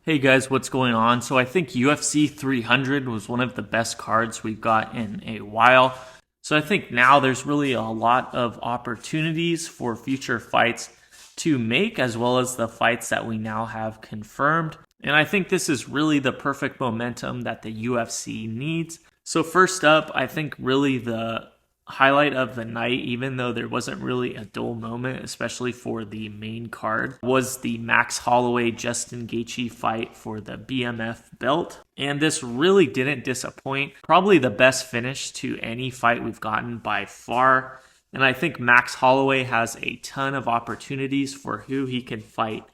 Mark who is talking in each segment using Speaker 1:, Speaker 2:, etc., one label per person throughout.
Speaker 1: Hey guys, what's going on? So I think UFC 300 was one of the best cards we've got in a while. So I think now there's really a lot of opportunities for future fights to make, as well as the fights that we now have confirmed. And I think this is really the perfect momentum that the UFC needs. So first up, I think really the highlight of the night, even though there wasn't really a dull moment, especially for the main card, was the Max Holloway Justin Gaethje fight for the BMF belt. And this really didn't disappoint. Probably the best finish to any fight we've gotten by far. And I think Max Holloway has a ton of opportunities for who he can fight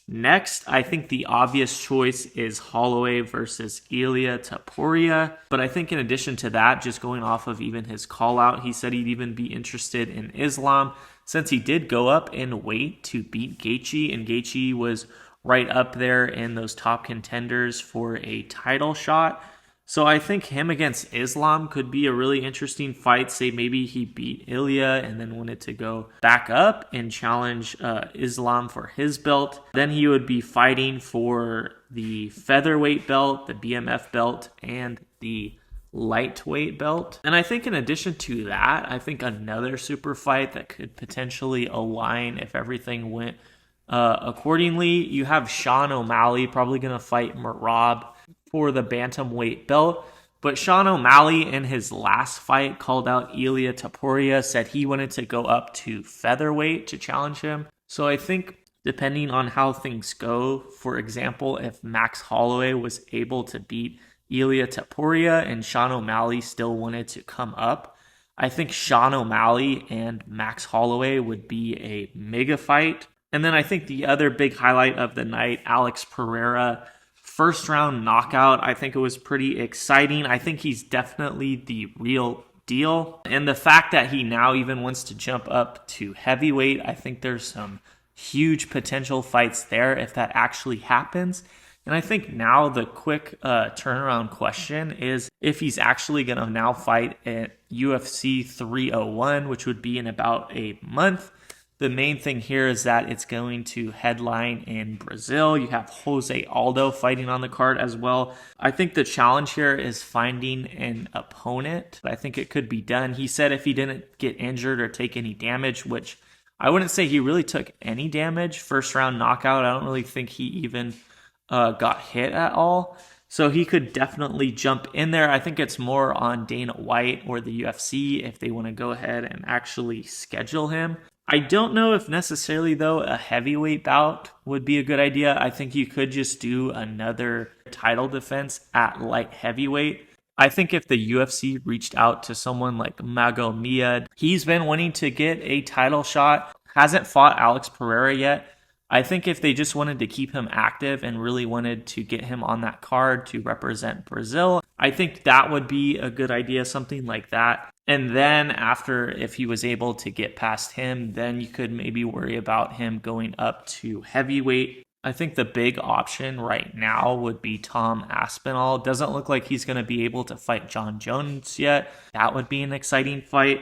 Speaker 1: next. I think the obvious choice is Holloway versus Ilia Topuria. But I think in addition to that, just going off of even his call out, he said he'd even be interested in Islam since he did go up in weight to beat Gaethje. And Gaethje was right up there in those top contenders for a title shot. So I think him against Islam could be a really interesting fight. Say maybe he beat Ilya and then wanted to go back up and challenge Islam for his belt. Then he would be fighting for the featherweight belt, the BMF belt, and the lightweight belt. And I think in addition to that, I think another super fight that could potentially align if everything went accordingly, you have Sean O'Malley probably going to fight Merab for the bantamweight belt. But Sean O'Malley in his last fight called out Ilia Topuria, said he wanted to go up to featherweight to challenge him. So I think depending on how things go, for example, if Max Holloway was able to beat Ilia Topuria and Sean O'Malley still wanted to come up, I think Sean O'Malley and Max Holloway would be a mega fight. And then I think the other big highlight of the night, Alex Pereira, first round knockout. I think it was pretty exciting. I think he's definitely the real deal. And the fact that he now even wants to jump up to heavyweight, I think there's some huge potential fights there if that actually happens. And I think now the quick turnaround question is if he's actually going to now fight at UFC 301, which would be in about a month. The main thing here is that it's going to headline in Brazil. You have Jose Aldo fighting on the card as well. I think the challenge here is finding an opponent. I think it could be done. He said if he didn't get injured or take any damage, which I wouldn't say he really took any damage. First round knockout, I don't really think he even got hit at all. So he could definitely jump in there. I think it's more on Dana White or the UFC if they want to go ahead and actually schedule him. I don't know if necessarily, though, a heavyweight bout would be a good idea. I think you could just do another title defense at light heavyweight. I think if the UFC reached out to someone like Magomed, he's been wanting to get a title shot, hasn't fought Alex Pereira yet. I think if they just wanted to keep him active and really wanted to get him on that card to represent Brazil, I think that would be a good idea, something like that. And then after, if he was able to get past him, then you could maybe worry about him going up to heavyweight. I think the big option right now would be Tom Aspinall. Doesn't look like he's going to be able to fight John Jones yet. That would be an exciting fight.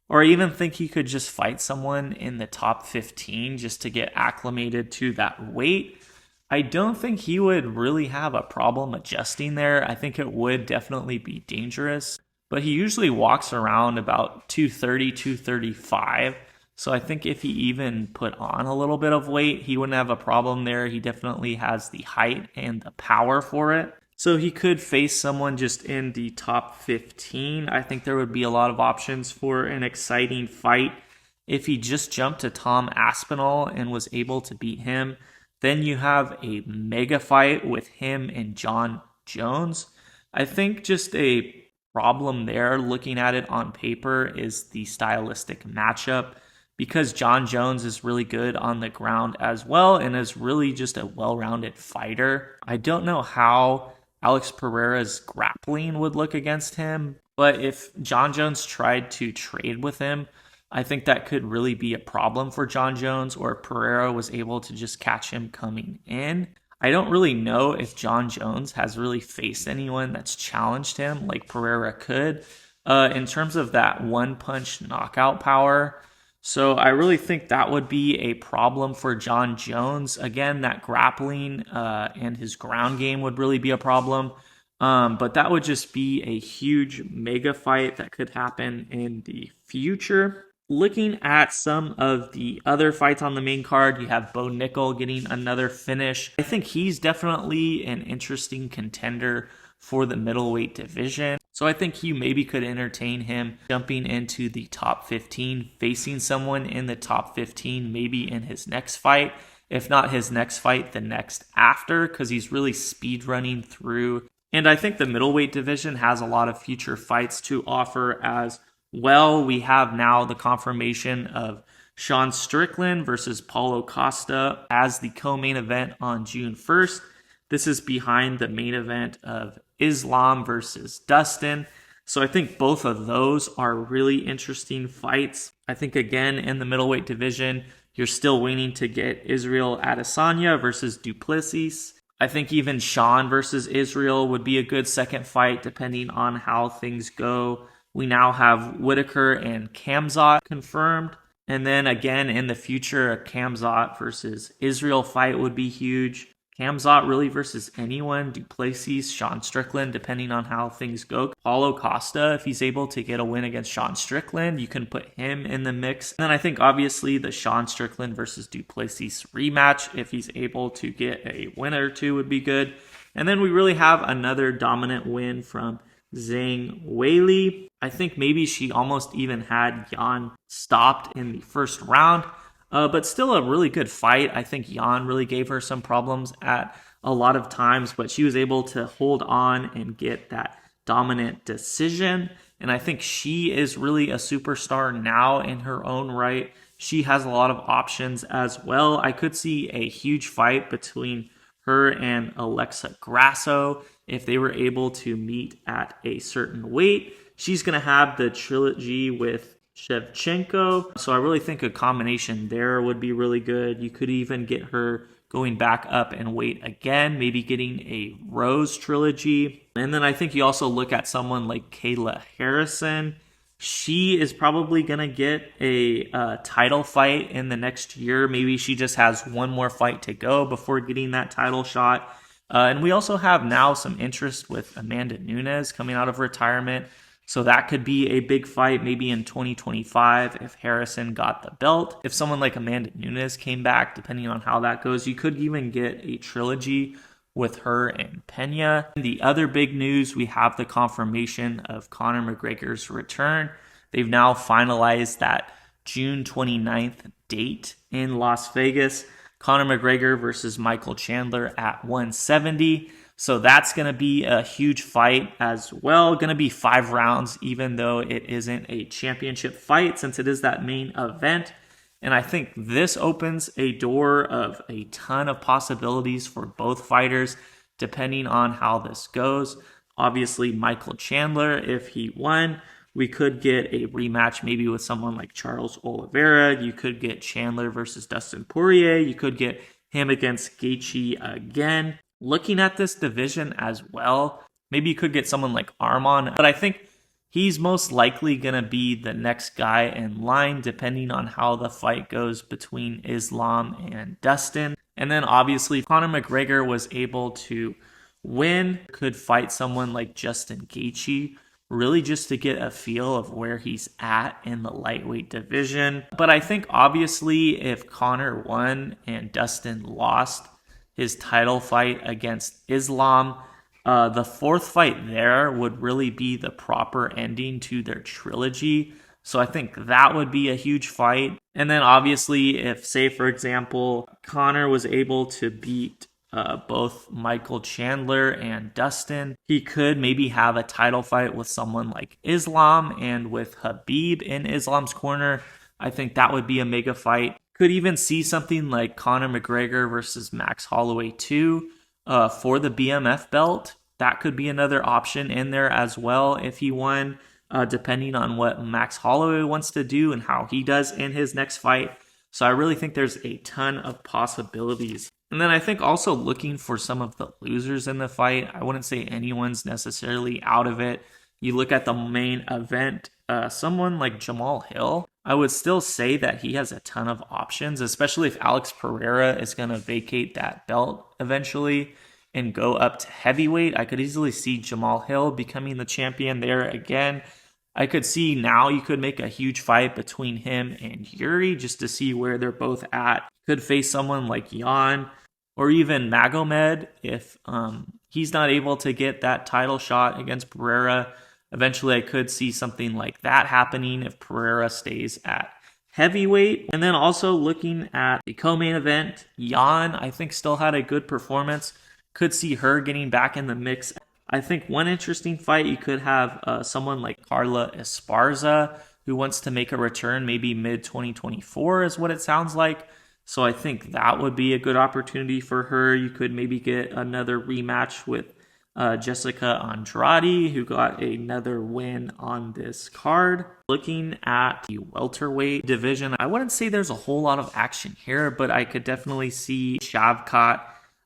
Speaker 1: Or I even think he could just fight someone in the top 15 just to get acclimated to that weight. I don't think he would really have a problem adjusting there. I think it would definitely be dangerous. But he usually walks around about 230, 235. So I think if he even put on a little bit of weight, he wouldn't have a problem there. He definitely has the height and the power for it. So he could face someone just in the top 15. I think there would be a lot of options for an exciting fight. If he just jumped to Tom Aspinall and was able to beat him, then you have a mega fight with him and John Jones. I think just a problem there, looking at it on paper, is the stylistic matchup because John Jones is really good on the ground as well and is really just a well-rounded fighter. I don't know how Alex Pereira's grappling would look against him, but if John Jones tried to trade with him, I think that could really be a problem for John Jones, or Pereira was able to just catch him coming in. I don't really know if John Jones has really faced anyone that's challenged him like Pereira could. In terms of that one-punch knockout power, So I really think that would be a problem for John Jones. Again, that grappling and his ground game would really be a problem. But that would just be a huge mega fight that could happen in the future. Looking at some of the other fights on the main card, you have Bo Nickel getting another finish. I think he's definitely an interesting contender for the middleweight division. So I think you maybe could entertain him jumping into the top 15, facing someone in the top 15, maybe in his next fight. If not his next fight, the next after, because he's really speed running through. And I think the middleweight division has a lot of future fights to offer as well. We have now the confirmation of Sean Strickland versus Paulo Costa as the co-main event on June 1st. This is behind the main event of Islam versus Dustin. So I think both of those are really interesting fights. I think, again, in the middleweight division, you're still waiting to get Israel Adesanya versus Duplessis. I think even Sean versus Israel would be a good second fight depending on how things go. We now have Whitaker and Khamzat confirmed. And then again, in the future, a Khamzat versus Israel fight would be huge. Khamzat really versus anyone, Duplessis, Sean Strickland, depending on how things go. Paulo Costa, if he's able to get a win against Sean Strickland, you can put him in the mix. And then I think obviously the Sean Strickland versus Duplessis rematch, if he's able to get a win or two, would be good. And then we really have another dominant win from Zhang Weili. I think maybe she almost even had Jan stopped in the first round. But still a really good fight. I think Jan really gave her some problems at a lot of times, but she was able to hold on and get that dominant decision. And I think she is really a superstar now in her own right. She has a lot of options as well. I could see a huge fight between her and Alexa Grasso if they were able to meet at a certain weight. She's going to have the trilogy with Shevchenko. So I really think a combination there would be really good. You could even get her going back up and weight again, maybe getting a Rose trilogy. And then I think you also look at someone like Kayla Harrison. She is probably going to get a title fight in the next year. Maybe she just has one more fight to go before getting that title shot. And we also have now some interest with Amanda Nunes coming out of retirement. So that could be a big fight maybe in 2025 if Harrison got the belt. If someone like Amanda Nunes came back, depending on how that goes, you could even get a trilogy with her and Pena. The other big news, we have the confirmation of Conor McGregor's return. They've now finalized that June 29th date in Las Vegas. Conor McGregor versus Michael Chandler at 170. So that's going to be a huge fight as well. Going to be 5 rounds, even though it isn't a championship fight, since it is that main event. And I think this opens a door of a ton of possibilities for both fighters, depending on how this goes. Obviously, Michael Chandler, if he won, we could get a rematch maybe with someone like Charles Oliveira. You could get Chandler versus Dustin Poirier. You could get him against Gaethje again. Looking at this division as well, maybe you could get someone like Arman, but I think he's most likely going to be the next guy in line, depending on how the fight goes between Islam and Dustin. And then obviously, Conor McGregor was able to win, could fight someone like Justin Gaethje, really just to get a feel of where he's at in the lightweight division. But I think obviously if Conor won and Dustin lost his title fight against Islam, the fourth fight there would really be the proper ending to their trilogy. So I think that would be a huge fight. And then obviously if, say for example, Conor was able to beat both Michael Chandler and Dustin, he could maybe have a title fight with someone like Islam, and with Khabib in Islam's corner, I think that would be a mega fight. Could even see something like Conor McGregor versus Max Holloway 2 for the BMF belt. That could be another option in there as well if he won, depending on what Max Holloway wants to do and how he does in his next fight. So I really think there's a ton of possibilities. And then I think also looking for some of the losers in the fight. I wouldn't say anyone's necessarily out of it. You look at the main event, someone like Jamal Hill, I would still say that he has a ton of options, especially if Alex Pereira is going to vacate that belt eventually and go up to heavyweight. I could easily see Jamal Hill becoming the champion there again. I could see now you could make a huge fight between him and Yuri just to see where they're both at. Could face someone like Jan or even Magomed if he's not able to get that title shot against Pereira. Eventually, I could see something like that happening if Pereira stays at heavyweight. And then also looking at the co-main event, Jan, I think, still had a good performance. Could see her getting back in the mix. I think one interesting fight, you could have someone like Carla Esparza, who wants to make a return maybe mid-2024 is what it sounds like. So I think that would be a good opportunity for her. You could maybe get another rematch with Jessica Andrade, who got another win on this card. Looking at the welterweight division, I wouldn't say there's a whole lot of action here, but I could definitely see Shavkat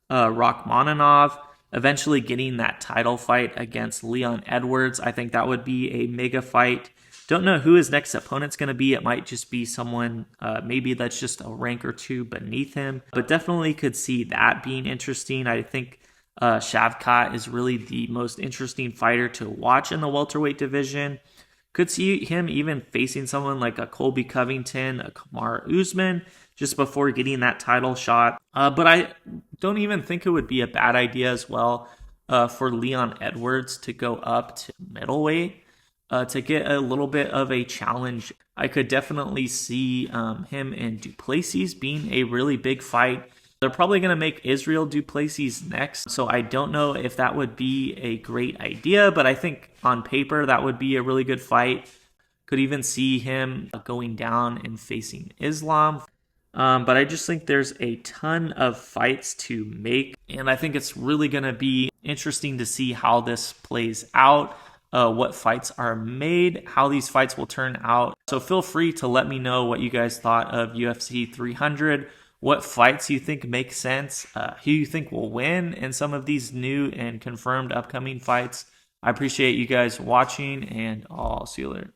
Speaker 1: Rachmaninoff eventually getting that title fight against Leon Edwards. I think that would be a mega fight. Don't know who his next opponent's going to be. It might just be someone maybe that's just a rank or two beneath him, but definitely could see that being interesting. I think Shavkat is really the most interesting fighter to watch in the welterweight division. Could see him even facing someone like a Colby Covington, a Kamaru Usman, just before getting that title shot. But I don't even think it would be a bad idea as well for Leon Edwards to go up to middleweight to get a little bit of a challenge. I could definitely see him and Duplessis being a really big fight. They're probably going to make Israel Duplessis next, so I don't know if that would be a great idea, but I think on paper that would be a really good fight. Could even see him going down and facing Islam. But I just think there's a ton of fights to make, and I think it's really going to be interesting to see how this plays out, what fights are made, how these fights will turn out. So feel free to let me know what you guys thought of UFC 300. What fights you think make sense, who you think will win in some of these new and confirmed upcoming fights. I appreciate you guys watching, and I'll see you later.